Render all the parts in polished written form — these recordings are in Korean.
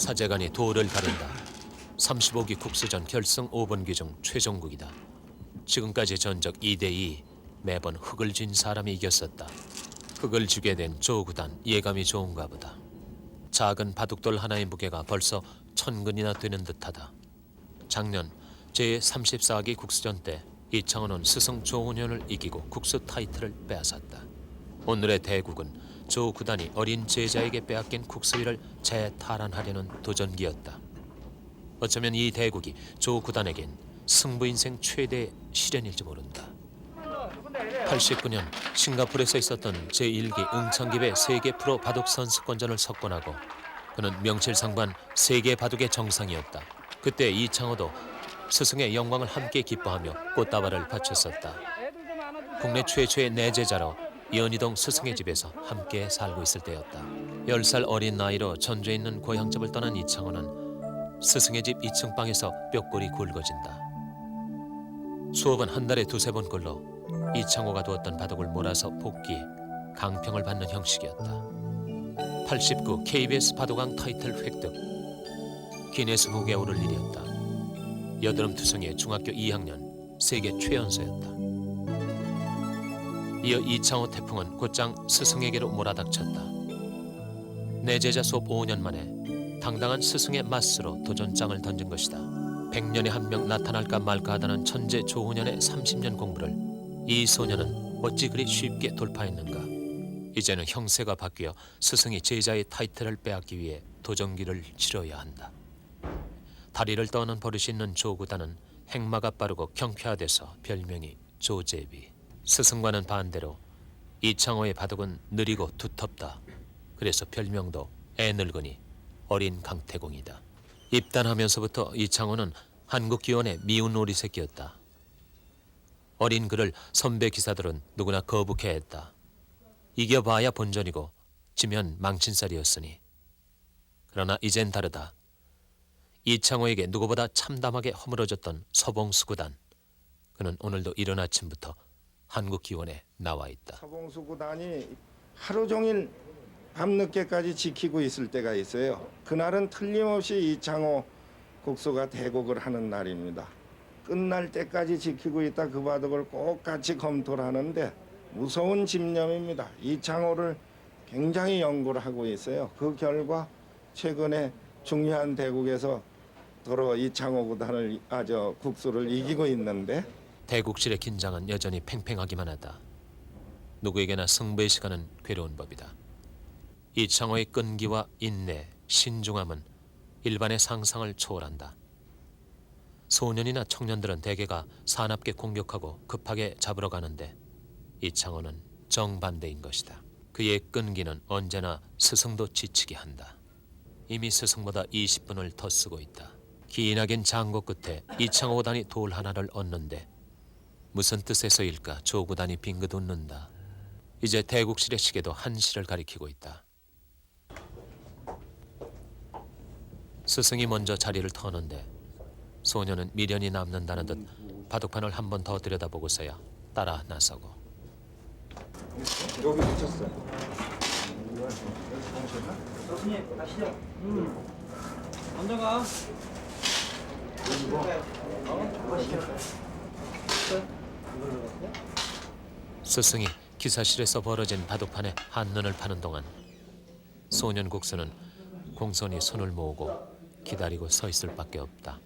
사제관이 도를 가른다. 35기 국수전 결승 5번기 중 최종국이다. 지금까지 전적 2대2 매번 흙을 쥔 사람이 이겼었다. 흙을 쥐게 된 조구단 예감이 좋은가 보다. 작은 바둑돌 하나의 무게가 벌써 1000근이나 되는 듯하다. 작년 제34기 국수전 때 이창호는 스승 조훈현을 이기고 국수 타이틀을 빼앗았다. 오늘의 대국은 조구단이 어린 제자에게 빼앗긴 국수위를 재탈환하려는 도전기였다. 어쩌면 이 대국이 조구단에겐 승부 인생 최대의 시련일지 모른다. 89년 싱가포르에서 있었던 제1기 응창기배 세계 프로 바둑 선수권전을 석권하고 그는 명실상부한 세계 바둑의 정상이었다. 그때 이창호도 스승의 영광을 함께 기뻐하며 꽃다발을 바쳤었다. 국내 최초의 내제자로 연희동 스승의 집에서 함께 살고 있을 때였다. 10살 어린 나이로 전주에 있는 고향집을 떠난 이창호는 스승의 집 2층 방에서 뼈골이 굵어진다. 수업은 한 달에 2~3번꼴로 이창호가 두었던 바둑을 몰아서 복귀해 강평을 받는 형식이었다. 89 KBS 바둑왕 타이틀 획득, 기네스북에 오를 일이었다. 여드름 투성이의 중학교 2학년 세계 최연소였다. 이어 이창호 태풍은 곧장 스승에게로 몰아닥쳤다. 내 제자 수업 5년 만에 당당한 스승의 맞스로 도전장을 던진 것이다. 100년에 한 명 나타날까 말까 하다는 천재 조훈현의 30년 공부를 이 소년은 어찌 그리 쉽게 돌파했는가. 이제는 형세가 바뀌어 스승이 제자의 타이틀을 빼앗기 위해 도전기를 치러야 한다. 다리를 떠는 버릇이 있는 조구단은 행마가 빠르고 경쾌하돼서 별명이 조제비. 스승과는 반대로 이창호의 바둑은 느리고 두텁다. 그래서 별명도 애늙은이 어린 강태공이다. 입단하면서부터 이창호는 한국기원의 미운 오리새끼였다. 어린 그를 선배 기사들은 누구나 거북해했다. 이겨봐야 본전이고 지면 망친살이었으니. 그러나 이젠 다르다. 이창호에게 누구보다 참담하게 허물어졌던 서봉수 구단. 그는 오늘도 이른 아침부터 한국기원에 나와 있다. 서봉수 구단이 하루 종일 밤늦게까지 지키고 있을 때가 있어요. 그날은 틀림없이 이창호 국수가 대국을 하는 날입니다. 끝날 때까지 지키고 있다 그 바둑을 꼭 같이 검토를 하는데 무서운 집념입니다. 이창호를 굉장히 연구를 하고 있어요. 그 결과 최근에 중요한 대국에서 도로 이창호 구단을 국수를 이기고 있는데 대국실의 긴장은 여전히 팽팽하기만 하다. 누구에게나 승부의 시간은 괴로운 법이다. 이창호의 끈기와 인내, 신중함은 일반의 상상을 초월한다. 소년이나 청년들은 대개가 사납게 공격하고 급하게 잡으러 가는데 이창호는 정반대인 것이다. 그의 끈기는 언제나 스승도 지치게 한다. 이미 스승보다 20분을 더 쓰고 있다. 기나긴 장고 끝에 이창호 구단이 돌 하나를 얻는데 무슨 뜻에서일까 조구단이 빙긋 웃는다. 이제 대국실의 시계도 1시를 가리키고 있다. 스승이 먼저 자리를 터는데 소녀는 미련이 남는다는 듯 바둑판을 한 번 더 들여다보고서야 따라 나서고. 여기 붙였어요. 교수님 가시죠. 먼저 가. 스승이 기사실에서 벌어진 바둑판에 한눈을 파는 동안 소년 국수는 공손히 손을 모으고 기다리고 서 있을 밖에 없다.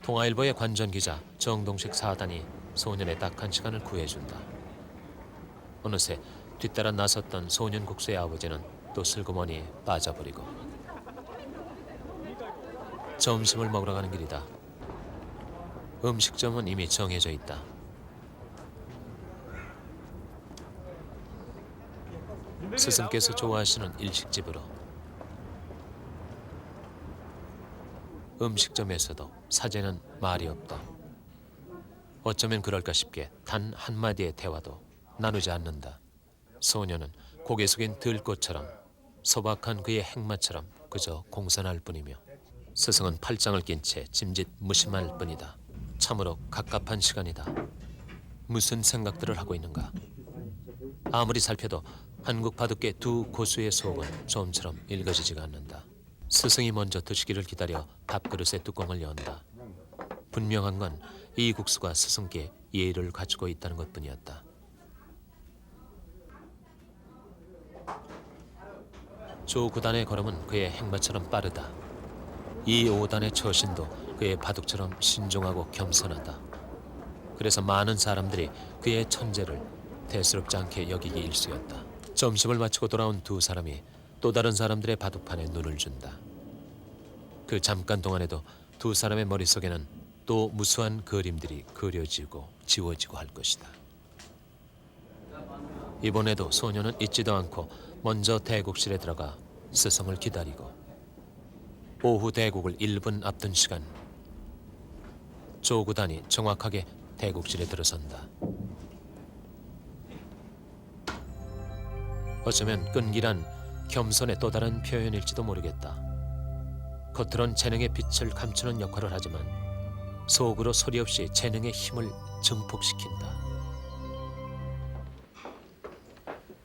동아일보의 관전기자 정동식 사단이 소년의 딱한 시간을 구해준다. 어느새 뒤따라 나섰던 소년 국수의 아버지는 또 슬그머니 빠져버리고. 점심을 먹으러 가는 길이다. 음식점은 이미 정해져 있다. 스승께서 좋아하시는 일식집으로. 음식점에서도 사제는 말이 없다. 어쩌면 그럴까 싶게 단 한마디의 대화도 나누지 않는다. 소녀는 고개 숙인 들꽃처럼 소박한 그의 행마처럼 그저 공손할 뿐이며 스승은 팔짱을 낀 채 짐짓 무심할 뿐이다. 참으로 갑갑한 시간이다. 무슨 생각들을 하고 있는가? 아무리 살펴도 한국 바둑계 두 고수의 속은 좀처럼 읽어지지가 않는다. 스승이 먼저 드시기를 기다려 밥그릇의 뚜껑을 연다. 분명한 건 이 국수가 스승께 예의를 갖추고 있다는 것뿐이었다. 조 9단의 걸음은 그의 행마처럼 빠르다. 이 5단의 처신도 그의 바둑처럼 신중하고 겸손하다. 그래서 많은 사람들이 그의 천재를 대수롭지 않게 여기기 일쑤였다. 점심을 마치고 돌아온 두 사람이 또 다른 사람들의 바둑판에 눈을 준다. 그 잠깐 동안에도 두 사람의 머릿속에는 또 무수한 그림들이 그려지고 지워지고 할 것이다. 이번에도 소녀는 잊지도 않고 먼저 대국실에 들어가 스승을 기다리고 오후 대국을 1분 앞둔 시간 조 9단이 정확하게 대국실에 들어선다. 어쩌면 끈기란 겸손의 또 다른 표현일지도 모르겠다. 겉으론 재능의 빛을 감추는 역할을 하지만 속으로 소리 없이 재능의 힘을 증폭시킨다.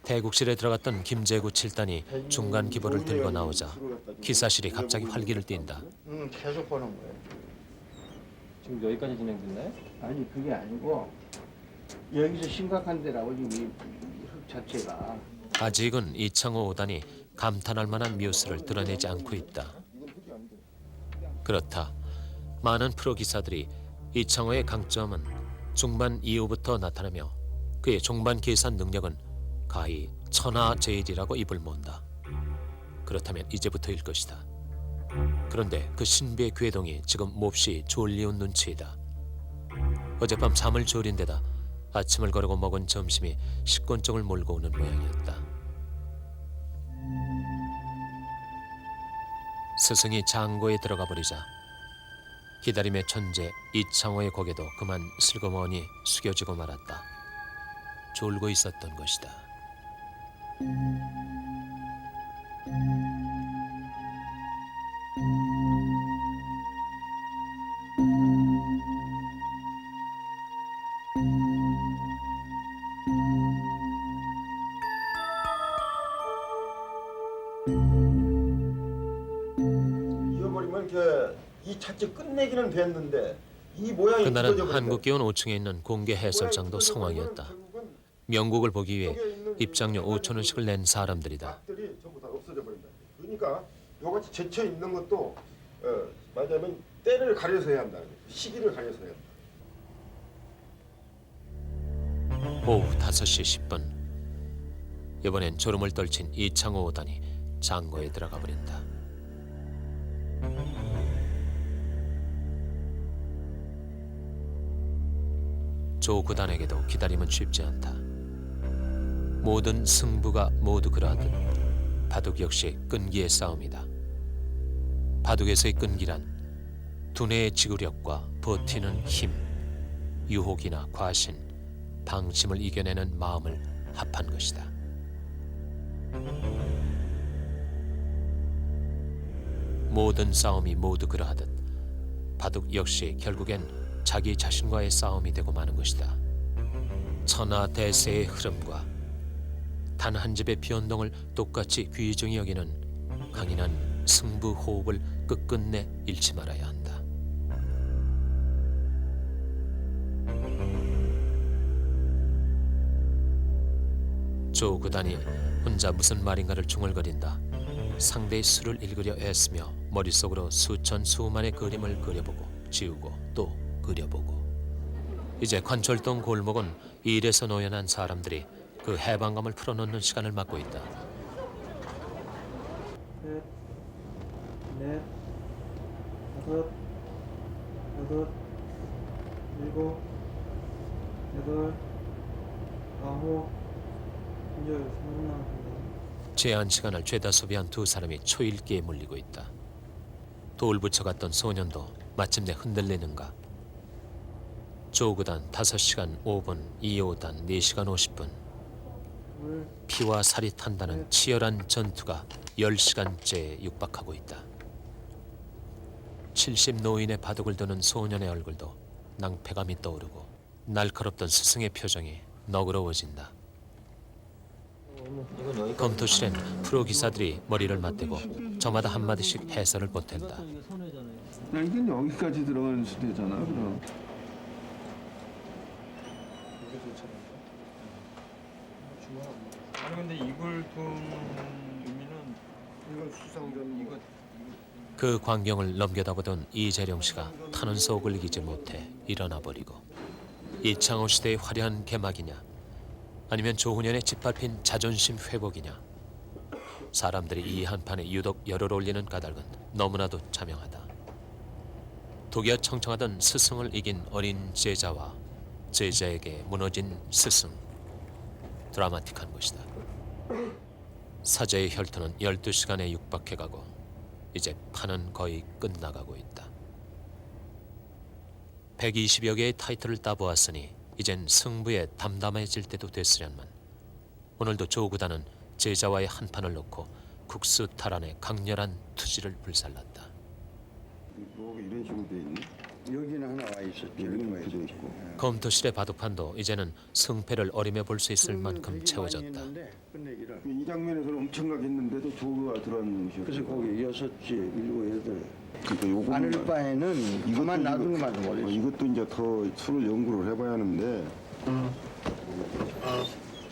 대국실에 들어갔던 김재구 7단이 중간 기보를 들고 나오자 기사실이 갑자기 활기를 띈다. 계속 보는 거예요. 지금 여기까지 진행됐나요? 아니 그게 아니고 여기서 심각한 데라고 지금 이흙 자체가. 아직은 이창호 5단이 감탄할 만한 묘수를 드러내지 않고 있다. 그렇다. 많은 프로 기사들이 이창호의 강점은 중반 이후부터 나타나며 그의 종반 계산 능력은 가히 천하제일이라고 입을 모은다. 그렇다면 이제부터일 것이다. 그런데 그 신비의 궤동이 지금 몹시 졸리운 눈치이다. 어젯밤 잠을 졸인 데다 아침을 거르고 먹은 점심이 식곤증을 몰고 오는 모양이었다. 스승이 장고에 들어가 버리자 기다림의 천재 이창호의 고개도 그만 슬그머니 숙여지고 말았다. 졸고 있었던 것이다. 잃어버리면 이 차체 끝내기는 됐는데 이 모양이 그날은 굳어져 한국기원 5층에 있는 공개 해설장도 성황이었다. 명곡을 보기 위해 입장료 5천 원씩을 낸 사람들이다. 들이 전부 다 없어져 버린다. 그러니까 요같이 제쳐 있는 것도 말하자면 때를 가려서 해야 한다. 시기를 가려서 해야 한다. 오후 5시 10분 이번엔 졸음을 떨친 이창호 5단이 장고에 들어가 버린다. 조 9단에게도 기다림은 쉽지 않다. 모든 승부가 모두 그러하듯 바둑 역시 끈기의 싸움이다. 바둑에서의 끈기란 두뇌의 지구력과 버티는 힘, 유혹이나 과신, 방심을 이겨내는 마음을 합한 것이다. 모든 싸움이 모두 그러하듯 바둑 역시 결국엔 자기 자신과의 싸움이 되고 마는 것이다. 천하 대세의 흐름과 단 한 집의 변동을 똑같이 귀중히 여기는 강인한 승부 호흡을 끝끝내 잃지 말아야 한다. 조 9단이 혼자 무슨 말인가를 중얼거린다. 상대의 수를 읽으려 애쓰며 머릿속으로 수천 수만의 그림을 그려보고 지우고 또 그려보고 이제 관철동 골목은 일에서 노연한 사람들이 그 해방감을 풀어놓는 시간을 맞고 있다. 셋, 넷, 다섯, 여섯, 일곱, 여덟, 아홉, 이제 3분 남았습니다. 제한 시간을 죄다 소비한 두 사람이 초읽기에 몰리고 있다. 돌 붙여갔던 소년도 마침내 흔들리는가. 조 9단 5시간 5분, 2호단 4시간 50분. 피와 살이 탄다는 치열한 전투가 10시간째 육박하고 있다. 70 노인의 바둑을 두는 소년의 얼굴도 낭패감이 떠오르고 날카롭던 스승의 표정이 너그러워진다. 검토실엔 프로 기사들이 머리를 맞대고 저마다 한마디씩 해설을 보탠다. 야, 이건 여기까지 들어가는 수대잖아. 그럼. 아니 근데 이글통 의미는 이건 수상전 이거 그 광경을 넘겨다보던 이재룡 씨가 타는 속을 이기지 못해 일어나 버리고 이창호 시대의 화려한 개막이냐 아니면 조훈현의 짓밟힌 자존심 회복이냐 사람들이 이 한판에 유독 열을 올리는 까닭은 너무나도 자명하다. 독야 청청하던 스승을 이긴 어린 제자와 제자에게 무너진 스승. 드라마틱한 것이다. 사제의 혈투는 12시간에 육박해가고 이제 판은 거의 끝나가고 있다. 120여 개의 타이틀을 따보았으니 이젠 승부에 담담해질 때도 됐으련만 오늘도 조 구단은 제자와의 한판을 놓고 국수 탈환의 강렬한 투지를 불살랐다. 뭐가 이런 식으로 돼 있네. 여기는 하나 와 있었죠. 이런 거 있고. 검토실의 바둑판도 이제는 승패를 어림해 볼 수 있을 만큼 채워졌다. 이 장면에서는 엄청나게 했는데도 조가 들어간 것이었고. 그래서 거기 6지, 7, 8. 그러니까 요거 안을 바에는 가만 놔두는 것만 모르겠어. 이것도 이제 더 술을 연구를 해봐야 하는데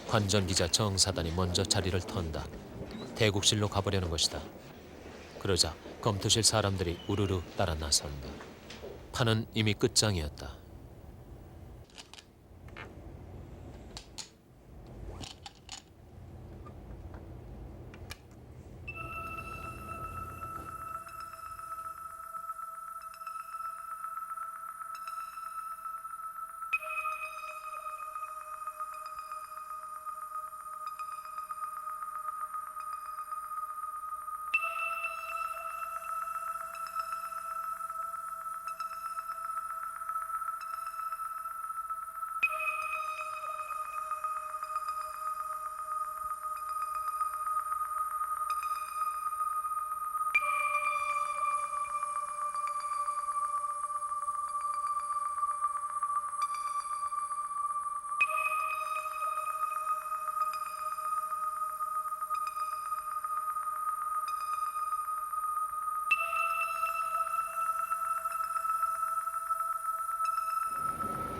관전 기자 정사단이 먼저 자리를 턴다. 대국실로 가보려는 것이다. 그러자 검토실 사람들이 우르르 따라 나선다. 판은 이미 끝장이었다.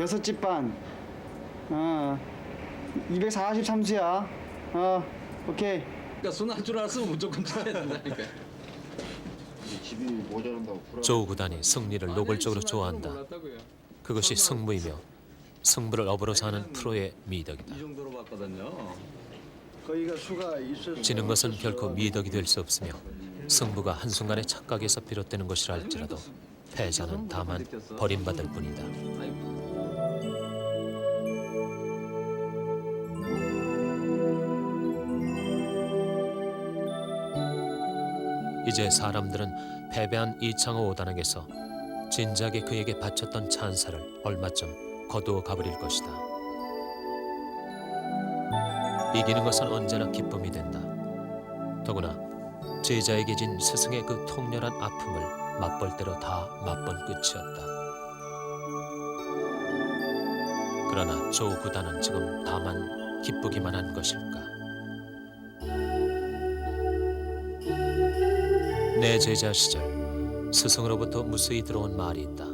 여섯 집 반. 243수야. 오케이. 그러니까 순할 줄 알았으면 무조건 쳐야 된다니까. 집이 모자란다고 불안. 조 구단이 승리를 노골적으로 좋아한다. 그것이 승부이며 승부를 업으로 사는 프로의 미덕이다. 이 정도로 봤거든요. 거기가 수가 있어서. 지는 것은 결코 미덕이 될 수 없으며 승부가 한순간의 착각에서 비롯되는 것이라 할지라도 패자는 다만 버림받을 뿐이다. 이제 사람들은 패배한 이창호 5단에게서 진작에 그에게 바쳤던 찬사를 얼마쯤 거두어 가버릴 것이다. 이기는 것은 언제나 기쁨이 된다. 더구나 제자에게 진 스승의 그 통렬한 아픔을 맛볼 대로 다 맛본 끝이었다. 그러나 조 구단은 지금 다만 기쁘기만 한 것일까? 내 제자 시절 스승으로부터 무수히 들어온 말이 있다.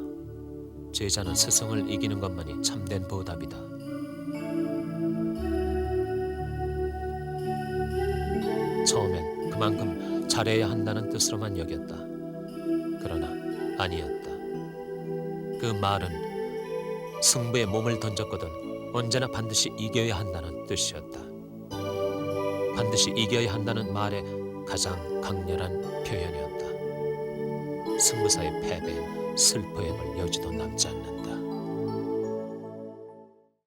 제자는 스승을 이기는 것만이 참된 보답이다. 처음엔 그만큼 잘해야 한다는 뜻으로만 여겼다. 그러나 아니었다. 그 말은 승부에 몸을 던졌거든 언제나 반드시 이겨야 한다는 뜻이었다. 반드시 이겨야 한다는 말의 가장 강렬한 표현이었다. 승부사의 패배엔 슬퍼의 볼 여지도 남지 않는다.